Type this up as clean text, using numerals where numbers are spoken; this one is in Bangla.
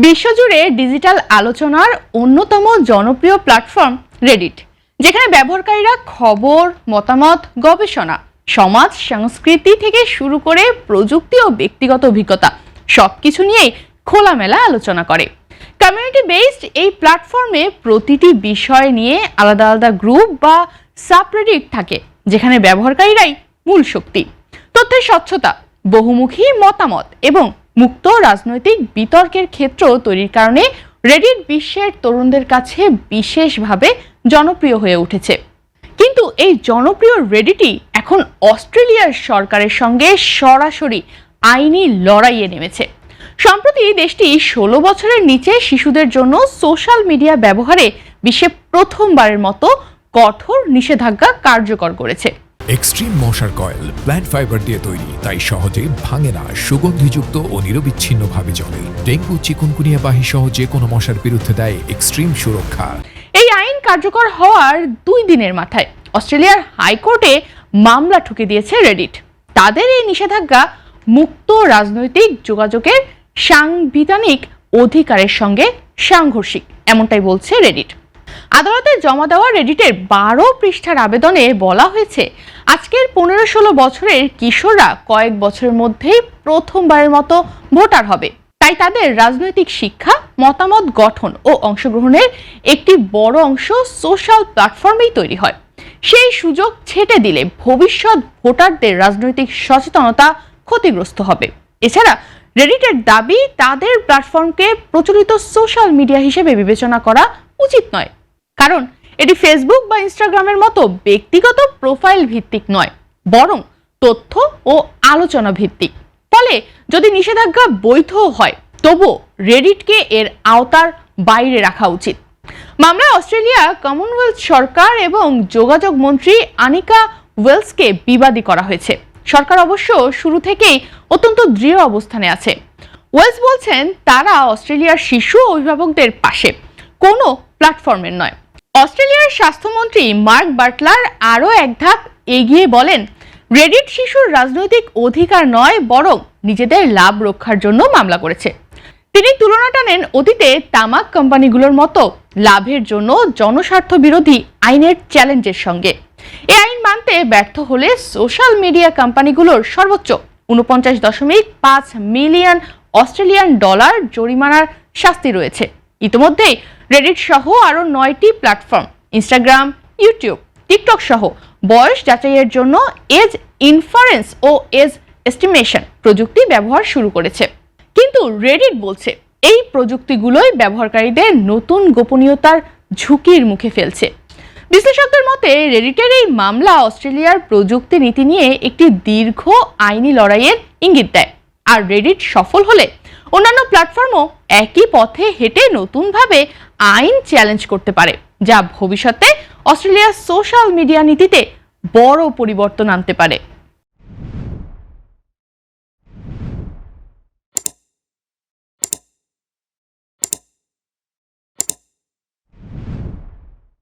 বিশ্বজুড়ে ডিজিটাল আলোচনার অন্যতম জনপ্রিয় প্ল্যাটফর্ম রেডিট, যেখানে ব্যবহারকারীরা খবর, মতামত, গবেষণা, সমাজ, সংস্কৃতি থেকে শুরু করে প্রযুক্তি ও ব্যক্তিগত অভিজ্ঞতা সবকিছু নিয়েই খোলামেলা আলোচনা করে। কমিউনিটি বেসড এই প্ল্যাটফর্মে প্রতিটি বিষয় নিয়ে আলাদা আলাদা গ্রুপ বা সাবরেডিট থাকে, যেখানে ব্যবহারকারীরাই মূল শক্তি। তথ্যের স্বচ্ছতা, বহুমুখী মতামত এবং মুক্ত রাজনৈতিক বিতর্কের ক্ষেত্র তৈরির কারণে রেডিট বিশ্বের তরুণদের কাছে বিশেষভাবে জনপ্রিয় হয়ে উঠেছে। কিন্তু এই জনপ্রিয় রেডিটই এখন অস্ট্রেলিয়ার সরকারের সঙ্গে সরাসরি আইনি লড়াইয়ে নেমেছে। সম্প্রতি দেশটি 16 বছরের নিচে শিশুদের জন্য সোশ্যাল মিডিয়া ব্যবহারে বিশ্বে প্রথমবারের মতো কঠোর নিষেধাজ্ঞা কার্যকর করেছে। এক্সট্রিম মশার কয়েল প্ল্যান্ট ফাইবার দিয়ে তৈরি, তাই সহজে ভাঙে না, সুগন্ধিযুক্ত ও নিরবিচ্ছিন্নভাবে জ্বলে। ডেঙ্গু, চিকুনগুনিয়া বাহি সহ যে কোনো মশার বিরুদ্ধে দেয় এক্সট্রিম সুরক্ষা। এই আইন কার্যকর হওয়ার 2 দিনের মাথায় অস্ট্রেলিয়ার হাইকোর্টে মামলা ঠুকে দিয়েছে রেডিট। তাদের এই নিষেধাজ্ঞা মুক্ত রাজনৈতিক যোগাযোগের সাংবিধানিক অধিকারের সঙ্গে সাংঘর্ষিক, এমনটাই বলছে রেডিট। আদালতে জমা দেওয়া রেডিটের 12 পৃষ্ঠার আবেদনে বলা হয়েছে, আজকের 15-16 বছরের কিশোররা কয়েক বছরের মধ্যেই প্রথমবারের মতো ভোটার হবে। তাই তাদের রাজনৈতিক শিক্ষা, মতামত গঠন ও অংশগ্রহণের একটি বড় অংশ সোশ্যাল প্ল্যাটফর্মেই তৈরি হয়। সেই সুযোগ ছেটে দিলে ভবিষ্যৎ ভোটারদের রাজনৈতিক সচেতনতা ক্ষতিগ্রস্ত হবে। এছাড়া রেডিটের দাবি, তাদের প্ল্যাটফর্মকে প্রচলিত সোশ্যাল মিডিয়া হিসেবে বিবেচনা করা উচিত নয়, কারণ এটি ফেসবুক বা ইনস্টাগ্রামের মতো ব্যক্তিগত প্রোফাইল ভিত্তিক নয়, বরং তথ্য ও আলোচনা ভিত্তিক। ফলে যদি নিষেধাজ্ঞা বৈধ হয়, তবুও রেডিটকে এর আওতার বাইরে রাখা উচিত। মামলায় অস্ট্রেলিয়া, কমনওয়েলথ সরকার এবং যোগাযোগ মন্ত্রী আনিকা ওয়েলসকে বিবাদী করা হয়েছে। সরকার অবশ্য শুরু থেকেই অত্যন্ত দৃঢ় অবস্থানে আছে। ওয়েলস বলছেন, তারা অস্ট্রেলিয়ার শিশু ও অভিভাবকদের পাশে, কোনো প্ল্যাটফর্মের নয়। অস্ট্রেলিয়ার স্বাস্থ্যমন্ত্রী মার্ক বাটলার আরও এক ধাপ এগিয়ে বলেন, রেডিট শিশুর রাজনৈতিক অধিকার নয়, বরং নিজেদের লাভ রক্ষার জন্য মামলা করেছে। তিনি তুলনা টানেন অতীতে তামাক কোম্পানিগুলোর মতো লাভের জন্য জনস্বার্থ বিরোধী আইনের চ্যালেঞ্জের সঙ্গে। এই আইন মানতে ব্যর্থ হলে সোশ্যাল মিডিয়া কোম্পানিগুলোর সর্বোচ্চ 49.5 মিলিয়ন অস্ট্রেলিয়ান ডলার জরিমানার শাস্তি রয়েছে। ইতিমধ্যেই রেডিট সহ আরও 9টি প্ল্যাটফর্ম, ইনস্টাগ্রাম, ইউটিউব, টিকটক সহ বয়স যাচাইয়ের জন্য এজ ইনফারেন্স ও এজ এস্টিমেশন প্রযুক্তি ব্যবহার শুরু করেছে। কিন্তু রেডিট বলছে, এই প্রযুক্তিগুলোই ব্যবহারকারীদের নতুন গোপনীয়তার ঝুঁকির মুখে ফেলছে। বিশ্লেষকদের মতে রেডিটের এই মামলা অস্ট্রেলিয়ার প্রযুক্তি নীতি নিয়ে একটি দীর্ঘ আইনি লড়াইয়ের ইঙ্গিত দেয়। আর রেডিট সফল হলে অন্যান্য প্ল্যাটফর্মও একই পথে হেঁটে নতুনভাবে আইন চ্যালেঞ্জ করতে পারে, যা ভবিষ্যতে অস্ট্রেলিয়ার সোশ্যাল মিডিয়া নীতিতে বড় পরিবর্তন আনতে পারে।